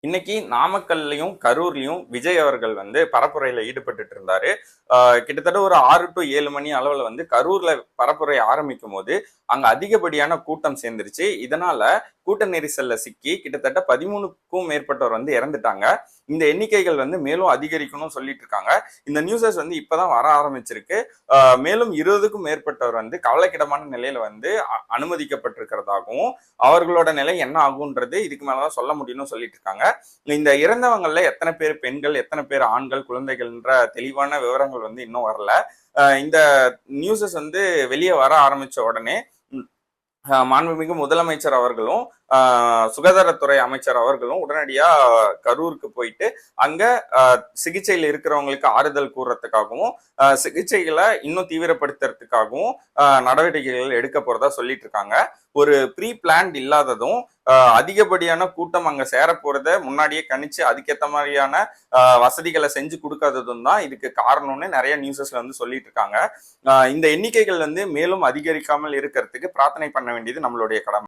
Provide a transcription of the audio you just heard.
இன்னைக்கு நாமக்கல்லையும் கரூர்லயும் விஜய் அவர்கள் வந்து பரப்புரையில ஈடுபட்டுட்டு இருந்தாரு. கிட்டத்தட்ட ஒரு 6 to 7 மணி அளவுல வந்து கரூர்ல பரப்புரை ஆரம்பிக்கும் போது அங்க அதிகப்படியான கூட்டம் சேர்ந்துருச்சு. இதனால கூட்ட நெரிசல்ல சிக்கி கிட்டத்தட்ட 13க்கும் மேற்பட்டவர் வந்து இறந்துட்டாங்க. இந்த எண்ணிக்கைகள் வந்து மேலும் அதிகரிக்கணும்னு சொல்லிட்டு இருக்காங்க. இந்த நியூஸஸ் வந்து இப்பதான் வர ஆரம்பிச்சிருக்கு. மேலும் 20க்கும் மேற்பட்டவர் வந்து கவலைக்கிடமான நிலையில வந்து அனுமதிக்கப்பட்டிருக்கிறதாகவும், அவர்களோட நிலை என்ன ஆகுன்றது இதுக்கு மேலதான் சொல்ல முடியும்னு சொல்லிட்டு இருக்காங்க. இந்த இறந்தவங்கள்ல எத்தனை பேர் பெண்கள், எத்தனை பேர் ஆண்கள், குழந்தைகள்ன்ற தெளிவான விவரங்கள் வந்து இன்னும் வரல. இந்த நியூஸஸ் வந்து வெளியே வர ஆரம்பிச்ச உடனே மாண்புமிகு முதலமைச்சர் அவர்களும் சுகாதாரத்துறை அமைச்சர் அவர்களும் உடனடியா கரூருக்கு போயிட்டு அங்க சிகிச்சையில் இருக்கிறவங்களுக்கு ஆறுதல் கூறுறதுக்காகவும் சிகிச்சைகளை இன்னும் தீவிரப்படுத்துறதுக்காகவும் நடவடிக்கைகள் எடுக்க போறதா சொல்லிட்டு இருக்காங்க. ஒரு ப்ரீ பிளான்ட் இல்லாததும் அதிகப்படியான கூட்டம் அங்க சேர போறத முன்னாடியே கணிச்சு அதுக்கேற்ற மாதிரியான வசதிகளை செஞ்சு கொடுக்காததும் தான் இதுக்கு காரணம்னு நிறைய நியூஸஸ்ல வந்து சொல்லிட்டு இருக்காங்க. இந்த எண்ணிக்கைகள் வந்து மேலும் அதிகரிக்காமல் இருக்கிறதுக்கு பிரார்த்தனை பண்ண வேண்டியது நம்மளுடைய கடமை.